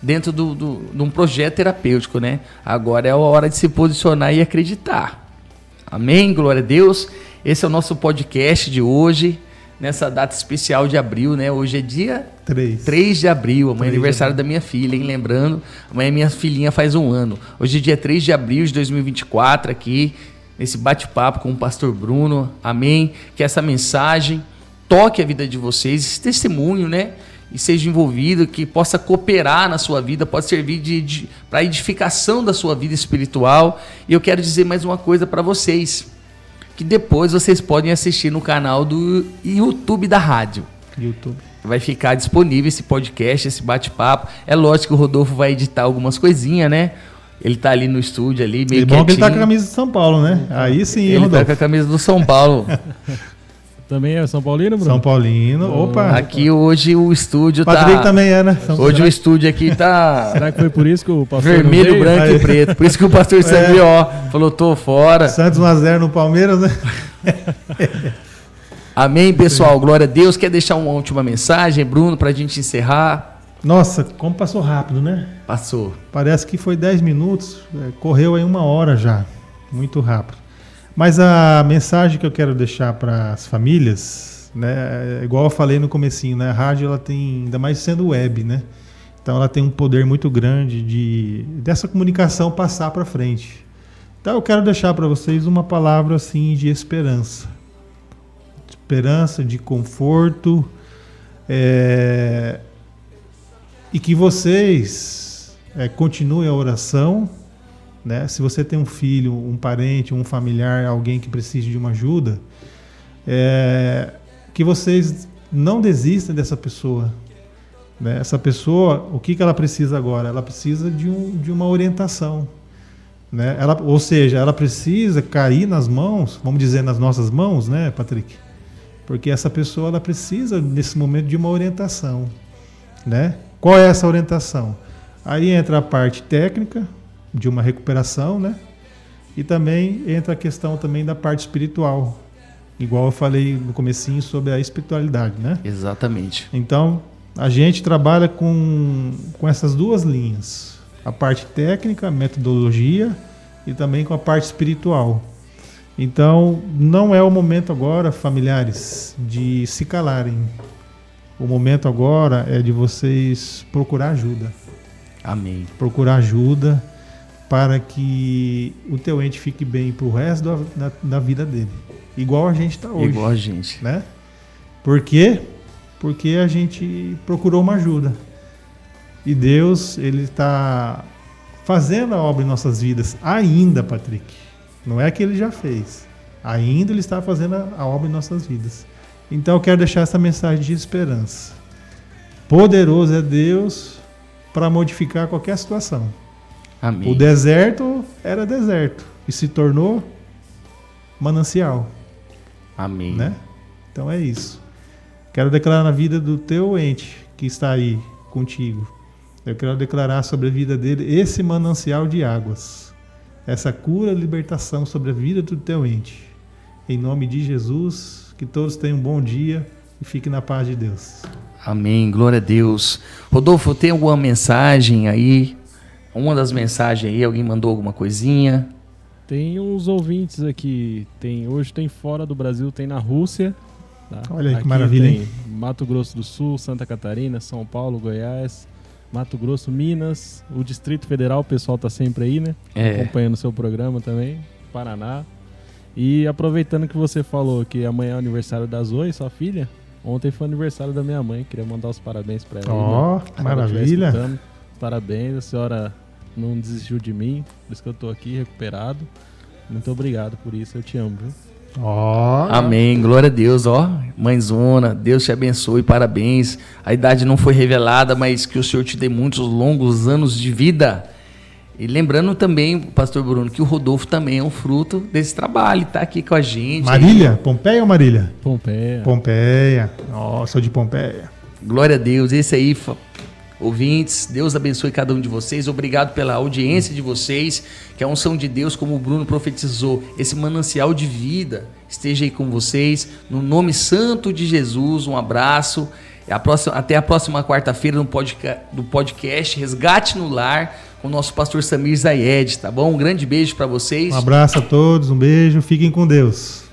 dentro de um projeto terapêutico, né? Agora é a hora de se posicionar e acreditar. Amém? Glória a Deus. Esse é o nosso podcast de hoje, nessa data especial de abril, né? Hoje é dia 3 de abril, amanhã é aniversário da minha filha, hein? Lembrando, amanhã minha filhinha faz 1 ano. Hoje é dia 3 de abril de 2024, aqui, nesse bate-papo com o pastor Bruno. Amém? Que essa mensagem toque a vida de vocês, esse testemunho, né? E seja envolvido, que possa cooperar na sua vida, pode servir para a edificação da sua vida espiritual. E eu quero dizer mais uma coisa para vocês, que depois vocês podem assistir no canal do YouTube da rádio. Vai ficar disponível esse podcast, esse bate-papo. É lógico que o Rodolfo vai editar algumas coisinhas, né? Ele tá ali no estúdio, ali, meio quietinho. É bom que ele tá com a camisa do São Paulo, né? Aí sim, ele Rodolfo. Tá com a camisa do São Paulo. Também é São Paulino, Bruno? São Paulino, opa. Aqui hoje o estúdio Patrick também é, né? Hoje o estúdio aqui tá... Será que foi por isso que o pastor vermelho, branco e preto. Por isso que o pastor Samuel, falou, tô fora. Santos 1-0 no Palmeiras, né? Amém, pessoal. Glória a Deus. Quer deixar uma última mensagem, Bruno, pra gente encerrar? Nossa, como passou rápido, né? Passou. Parece que foi 10 minutos, correu aí 1 hora já. Muito rápido. Mas a mensagem que eu quero deixar para as famílias, né, igual eu falei no comecinho, né, a rádio ela tem, ainda mais sendo web, né, então ela tem um poder muito grande dessa comunicação passar para frente. Então eu quero deixar para vocês uma palavra assim de esperança, de conforto, e que vocês continuem a oração. Né? Se você tem um filho, um parente, um familiar, alguém que precise de uma ajuda, que vocês não desistam dessa pessoa. Né? Essa pessoa, o que ela precisa agora? Ela precisa de uma orientação. Né? Ou seja, ela precisa cair nas mãos, vamos dizer, nas nossas mãos, né, Patrick? Porque essa pessoa ela precisa, nesse momento, de uma orientação. Né? Qual é essa orientação? Aí entra a parte técnica, de uma recuperação, né? E também entra a questão também da parte espiritual. Igual eu falei no comecinho sobre a espiritualidade, né? Exatamente. Então, a gente trabalha com essas duas linhas. A parte técnica, a metodologia e também com a parte espiritual. Então, não é o momento agora, familiares, de se calarem. O momento agora é de vocês procurar ajuda. Amém. Procurar ajuda para que o teu ente fique bem para o resto da vida dele. Igual a gente está hoje. Igual a gente. Né? Por quê? Porque a gente procurou uma ajuda. E Deus, Ele está fazendo a obra em nossas vidas ainda, Patrick. Não é que Ele já fez. Ainda Ele está fazendo a obra em nossas vidas. Então eu quero deixar essa mensagem de esperança. Poderoso é Deus para modificar qualquer situação. Amém. O deserto era deserto e se tornou manancial. Amém. Né? Então é isso. Quero declarar na vida do teu ente que está aí contigo. Eu quero declarar sobre a vida dele esse manancial de águas. Essa cura e libertação sobre a vida do teu ente. Em nome de Jesus, que todos tenham um bom dia e fiquem na paz de Deus. Amém. Glória a Deus. Rodolfo, tem alguma mensagem aí uma das mensagens aí, alguém mandou alguma coisinha? Tem uns ouvintes aqui, hoje tem fora do Brasil, tem na Rússia. Tá? Olha aí que Aqui maravilha, tem hein? Mato Grosso do Sul, Santa Catarina, São Paulo, Goiás, Mato Grosso, Minas, o Distrito Federal, o pessoal tá sempre aí, né? Acompanhando o seu programa também, Paraná. E aproveitando que você falou que amanhã é o aniversário da Zoe, sua filha, ontem foi aniversário da minha mãe, queria mandar os parabéns pra ela. Ó, maravilha. Parabéns, a senhora não desistiu de mim, por isso que eu tô aqui recuperado. Muito obrigado por isso, eu te amo, viu? Ó. Amém, glória a Deus, ó. Mãezona, Deus te abençoe, parabéns. A idade não foi revelada, mas que o Senhor te dê muitos longos anos de vida. E lembrando também, pastor Bruno, que o Rodolfo também é um fruto desse trabalho, tá aqui com a gente. Marília? Pompeia ou Marília? Pompeia. Pompeia. Ó, sou de Pompeia. Glória a Deus, esse aí, ouvintes, Deus abençoe cada um de vocês, obrigado pela audiência de vocês, que a unção de Deus, como o Bruno profetizou, esse manancial de vida esteja aí com vocês, no nome santo de Jesus, um abraço, até a próxima quarta-feira no podcast Resgate no Lar, com o nosso pastor Samir Zayed, tá bom? Um grande beijo para vocês. Um abraço a todos, um beijo, fiquem com Deus.